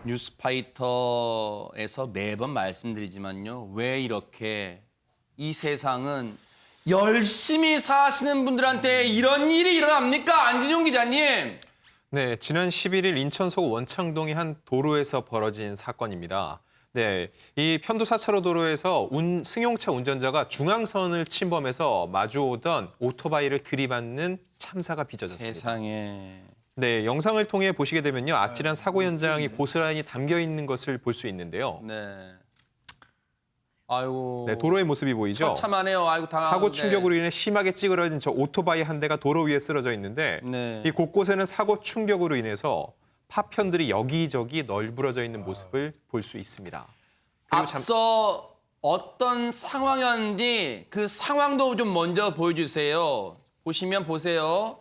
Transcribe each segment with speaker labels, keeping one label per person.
Speaker 1: 뉴스파이터에서 매번 말씀드리지만요. 왜 이렇게 이 세상은 열심히 사시는 분들한테 이런 일이 일어납니까? 안진용 기자님.
Speaker 2: 네, 지난 11일 인천 서구 원창동의 한 도로에서 벌어진 사건입니다. 네, 이 편도 4차로 도로에서 승용차 운전자가 중앙선을 침범해서 마주오던 오토바이를 들이받는 참사가 빚어졌습니다.
Speaker 1: 세상에.
Speaker 2: 네, 영상을 통해 보시게 되면요. 아찔한 사고 현장이 고스란히 담겨 있는 것을 볼 수 있는데요.
Speaker 1: 네. 아이고.
Speaker 2: 네, 도로의 모습이 보이죠?
Speaker 1: 처참하네요. 아이고
Speaker 2: 사고 충격으로 인해 심하게 찌그러진 저 오토바이 한 대가 도로 위에 쓰러져 있는데
Speaker 1: 네.
Speaker 2: 이 곳곳에는 사고 충격으로 인해서 파편들이 여기저기 널브러져 있는 모습을 볼 수 있습니다. 그리고
Speaker 1: 앞서 어떤 상황이었는지 그 상황도 좀 먼저 보여주세요. 보시면 보세요.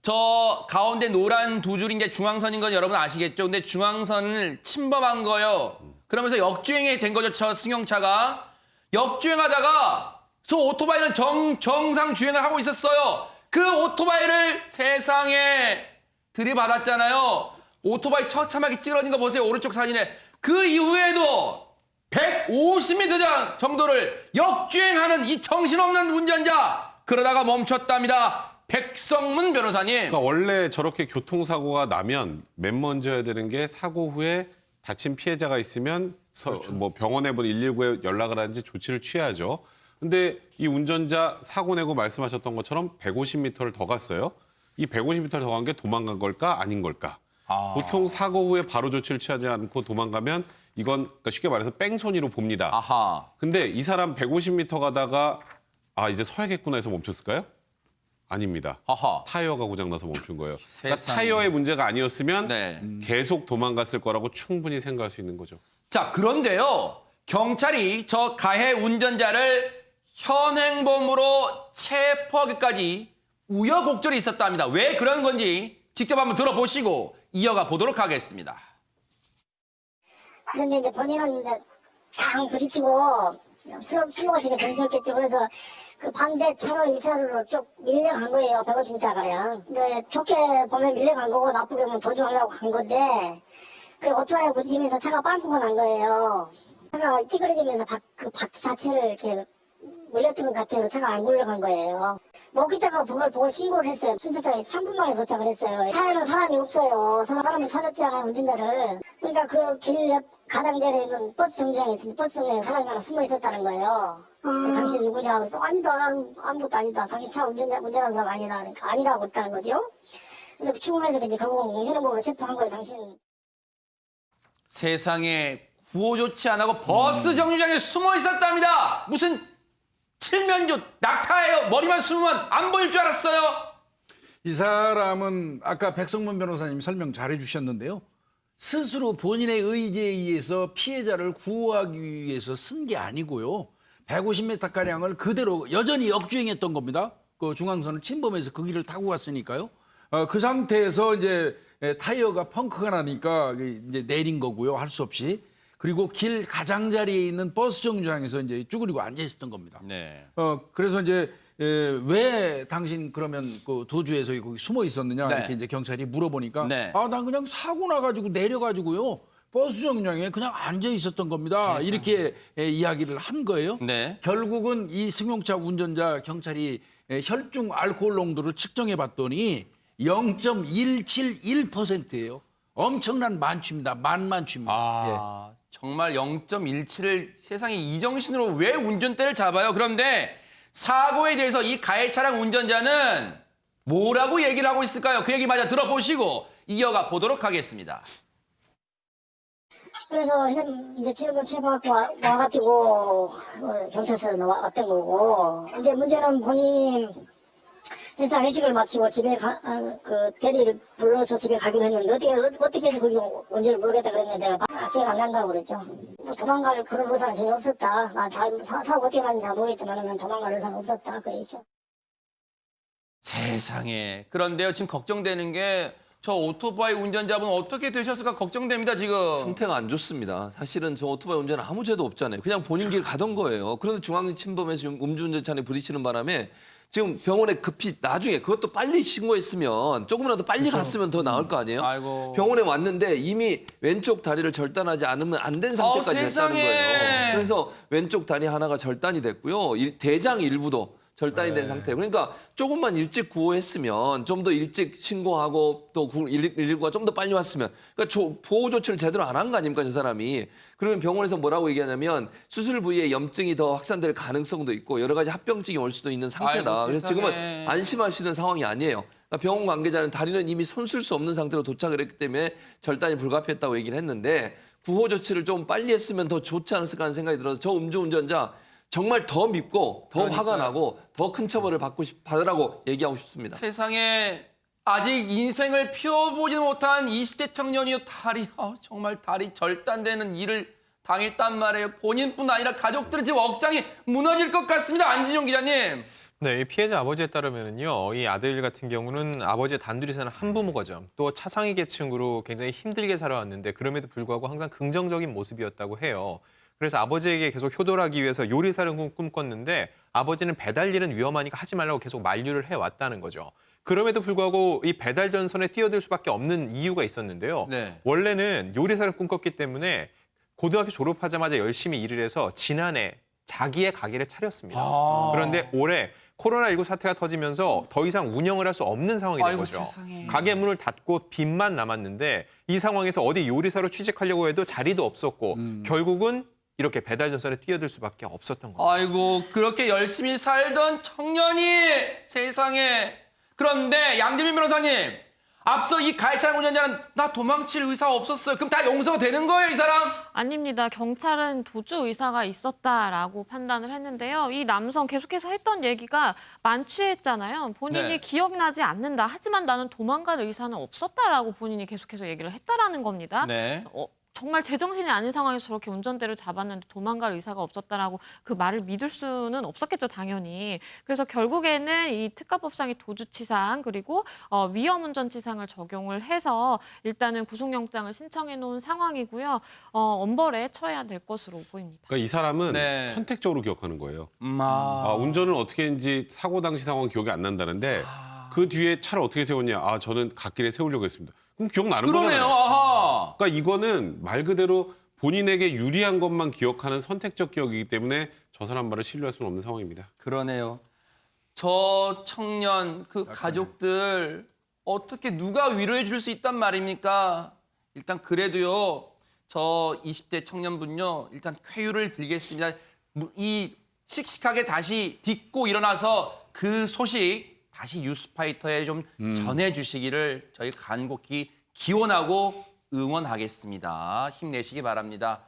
Speaker 1: 저 가운데 노란 두 줄인 게 중앙선인 건 여러분 아시겠죠? 근데 중앙선을 침범한 거예요. 그러면서 역주행이 된 거죠. 저 승용차가. 역주행하다가 저 오토바이는 정상 주행을 하고 있었어요. 그 오토바이를 세상에 들이받았잖아요. 오토바이 처참하게 찌그러진 거 보세요. 오른쪽 사진에. 그 이후에도 150m 정도를 역주행하는 이 정신없는 운전자. 그러다가 멈췄답니다. 백성문 변호사님.
Speaker 3: 그러니까 원래 저렇게 교통사고가 나면 맨 먼저 해야 되는 게 사고 후에 다친 피해자가 있으면 뭐 병원에 119에 연락을 하든지 조치를 취해야죠. 근데 이 운전자 사고 내고 말씀하셨던 것처럼 150m를 더 갔어요. 이 150m를 더 간 게 도망간 걸까 아닌 걸까? 보통 사고 후에 바로 조치를 취하지 않고 도망가면 이건 그러니까 쉽게 말해서 뺑소니로 봅니다.
Speaker 1: 아하.
Speaker 3: 근데 이 사람 150m 가다가 이제 서야겠구나 해서 멈췄을까요? 아닙니다.
Speaker 1: 아하.
Speaker 3: 타이어가 고장나서 멈춘 거예요. 그러니까
Speaker 1: 세상에.
Speaker 3: 타이어의 문제가 아니었으면
Speaker 1: 네.
Speaker 3: 계속 도망갔을 거라고 충분히 생각할 수 있는 거죠.
Speaker 1: 자, 그런데요. 경찰이 저 가해 운전자를 현행범으로 체포하기까지 우여곡절이 있었답니다. 왜 그런 건지 직접 한번 들어보시고 이어가 보도록 하겠습니다.
Speaker 4: 그런데 이제 본인은 이제 당 부딪히고 숨어가시게 정신없겠죠. 그래서 그 반대 차로 1차로로 쭉 밀려간 거예요. 150m 가량. 근데 좋게 보면 밀려간 거고 나쁘게 보면 도주하려고 간 건데 그 오토바이에 부딪히면서 차가 빵꾸가 난 거예요. 차가 찌그러지면서 그 바퀴 자체를 이렇게 물렸던 것 같아요. 차가 안 굴러간 거예요. 목기자가 그걸 보고 신고를 했어요. 순찰차에 3분 만에 도착을 했어요. 차에는 사람이 없어요. 사람을 찾았지 않아요, 운전자를. 그러니까 그 길 옆 가장자리에 있는 버스 정류장에 있으니 버스 정류장에 사람이 하나 숨어 있었다는 거예요. 당신 누구냐? 그래서 아니다, 나는 아무것도 아니다. 당신 차 운전하는 사람 아니다. 그러니까 아니라고 했다는 거죠. 근데 추궁해서 이제 결국은 현행범으로 체포한 거예요, 당신.
Speaker 1: 세상에 구호 조치 안 하고 버스 정류장에 숨어 있었답니다. 무슨 칠면조 낙타예요. 머리만 숨으면 안 보일 줄 알았어요.
Speaker 5: 이 사람은 아까 백성문 변호사님이 설명 잘해 주셨는데요. 스스로 본인의 의지에 의해서 피해자를 구호하기 위해서 쓴 게 아니고요. 150m가량을 그대로 여전히 역주행했던 겁니다. 그 중앙선을 침범해서 그 길을 타고 갔으니까요. 그 상태에서 이제 타이어가 펑크가 나니까 이제 내린 거고요. 할 수 없이. 그리고 길 가장자리에 있는 버스 정류장에서 이제 쭈그리고 앉아 있었던 겁니다.
Speaker 1: 네.
Speaker 5: 그래서 이제 왜 당신 그러면 그 도주에서 거기 숨어 있었느냐
Speaker 1: 네.
Speaker 5: 이렇게 이제 경찰이 물어보니까
Speaker 1: 네.
Speaker 5: 난 그냥 사고 나가지고 내려가지고요 버스 정류장에 그냥 앉아 있었던 겁니다. 이렇게 이야기를 한 거예요.
Speaker 1: 네.
Speaker 5: 결국은 이 승용차 운전자 경찰이 혈중 알코올 농도를 측정해 봤더니 0.171%예요. 엄청난 만취입니다. 만취입니다.
Speaker 1: 정말 0.17을 세상에 이 정신으로 왜 운전대를 잡아요? 그런데 사고에 대해서 이 가해 차량 운전자는 뭐라고 얘기를 하고 있을까요? 그 얘기 마저 들어보시고 이어가 보도록 하겠습니다.
Speaker 4: 그래서 이제 지금은 체포하고 와가지고 경찰서에 왔던 거고 이제 문제는 본인 일단 회식을 마치고 집에 그 대리를 불러서 집에 가기로 했는데 어떻게 해서 거기 언제를 모르겠다 그랬는데 내가 제가 안 간다고 그랬죠. 뭐 도망갈 그런 의사는 전혀 없었다. 난 사고 어떻게 났는지 잘 모르겠지만 난 도망갈 의사는 없었다. 그랬죠.
Speaker 1: 세상에. 그런데요, 지금 걱정되는 게 저 오토바이 운전자분 어떻게 되셨을까 걱정됩니다, 지금.
Speaker 6: 상태가 안 좋습니다. 사실은 저 오토바이 운전은 아무 죄도 없잖아요. 그냥 본인 길 가던 거예요. 그런데 중앙 침범해서 음주운전차에 부딪히는 바람에 지금 병원에 급히 나중에 그것도 빨리 신고했으면 조금이라도 빨리 갔으면 더 나을 거 아니에요?
Speaker 1: 아이고.
Speaker 6: 병원에 왔는데 이미 왼쪽 다리를 절단하지 않으면 안 된 상태까지 됐다는
Speaker 1: 세상에.
Speaker 6: 거예요. 그래서 왼쪽 다리 하나가 절단이 됐고요. 대장 일부도 절단이 된 상태. 그러니까 조금만 일찍 구호했으면 좀 더 일찍 신고하고 또 119가 좀 더 빨리 왔으면 그러니까 보호 조치를 제대로 안 한 거 아닙니까 저 사람이. 그러면 병원에서 뭐라고 얘기하냐면 수술 부위에 염증이 더 확산될 가능성도 있고 여러 가지 합병증이 올 수도 있는 상태다.
Speaker 1: 아이고,
Speaker 6: 그래서
Speaker 1: 세상에.
Speaker 6: 지금은 안심할 수 있는 상황이 아니에요. 그러니까 병원 관계자는 다리는 이미 손쓸 수 없는 상태로 도착을 했기 때문에 절단이 불가피했다고 얘기를 했는데 구호 조치를 좀 빨리 했으면 더 좋지 않았을까 하는 생각이 들어서 저 음주운전자 정말 더 밉고 더 화가 나고 더 큰 처벌을 받으라고 얘기하고 싶습니다.
Speaker 1: 세상에 아직 인생을 피워보지 못한 20대 청년이 정말 다리 절단되는 일을 당했단 말이에요. 본인뿐 아니라 가족들은 지금 억장이 무너질 것 같습니다. 안진용 기자님.
Speaker 2: 네, 이 피해자 아버지에 따르면요, 이 아들 같은 경우는 아버지의 단둘이 사는 한부모 가정, 또 차상위 계층으로 굉장히 힘들게 살아왔는데 그럼에도 불구하고 항상 긍정적인 모습이었다고 해요. 그래서 아버지에게 계속 효도하기 위해서 요리사를 꿈꿨는데 아버지는 배달 일은 위험하니까 하지 말라고 계속 만류를 해왔다는 거죠. 그럼에도 불구하고 이 배달 전선에 뛰어들 수밖에 없는 이유가 있었는데요.
Speaker 1: 네.
Speaker 2: 원래는 요리사를 꿈꿨기 때문에 고등학교 졸업하자마자 열심히 일을 해서 지난해 자기의 가게를 차렸습니다. 그런데 올해 코로나19 사태가 터지면서 더 이상 운영을 할 수 없는 상황이 된
Speaker 1: 아이고,
Speaker 2: 거죠.
Speaker 1: 세상에.
Speaker 2: 가게 문을 닫고 빚만 남았는데 이 상황에서 어디 요리사로 취직하려고 해도 자리도 없었고 결국은 이렇게 배달 전선에 뛰어들 수밖에 없었던 거예요.
Speaker 1: 아이고 그렇게 열심히 살던 청년이 세상에. 그런데 양재민 변호사님 앞서 이 가해 차량 운전자는 나 도망칠 의사가 없었어요. 그럼 다 용서가 되는 거예요, 이 사람?
Speaker 7: 아닙니다. 경찰은 도주 의사가 있었다라고 판단을 했는데요. 이 남성 계속해서 했던 얘기가 만취했잖아요. 본인이
Speaker 1: 네.
Speaker 7: 기억나지 않는다. 하지만 나는 도망갈 의사는 없었다라고 본인이 계속해서 얘기를 했다라는 겁니다.
Speaker 1: 네.
Speaker 7: 정말 제정신이 아닌 상황에서 저렇게 운전대를 잡았는데 도망갈 의사가 없었다라고 그 말을 믿을 수는 없었겠죠, 당연히. 그래서 결국에는 이 특가법상의 도주치상 그리고 위험운전치상을 적용을 해서 일단은 구속영장을 신청해 놓은 상황이고요. 엄벌에 처해야 될 것으로 보입니다.
Speaker 3: 그러니까 이 사람은
Speaker 1: 네.
Speaker 3: 선택적으로 기억하는 거예요. 운전을 어떻게 했는지 사고 당시 상황 기억이 안 난다는데 그 뒤에 차를 어떻게 세웠냐. 저는 갓길에 세우려고 했습니다. 그럼 기억나는
Speaker 1: 그러네요.
Speaker 3: 거잖아요.
Speaker 1: 아하.
Speaker 3: 그러니까 이거는 말 그대로 본인에게 유리한 것만 기억하는 선택적 기억이기 때문에 저 사람 말을 신뢰할 수는 없는 상황입니다.
Speaker 1: 그러네요. 저 청년 그 가족들 어떻게 누가 위로해 줄 수 있단 말입니까? 일단 그래도요. 저 20대 청년분요. 일단 쾌유를 빌겠습니다. 이 씩씩하게 다시 딛고 일어나서 그 소식 다시 뉴스파이터에 좀 전해주시기를 저희 간곡히 기원하고 응원하겠습니다. 힘내시기 바랍니다.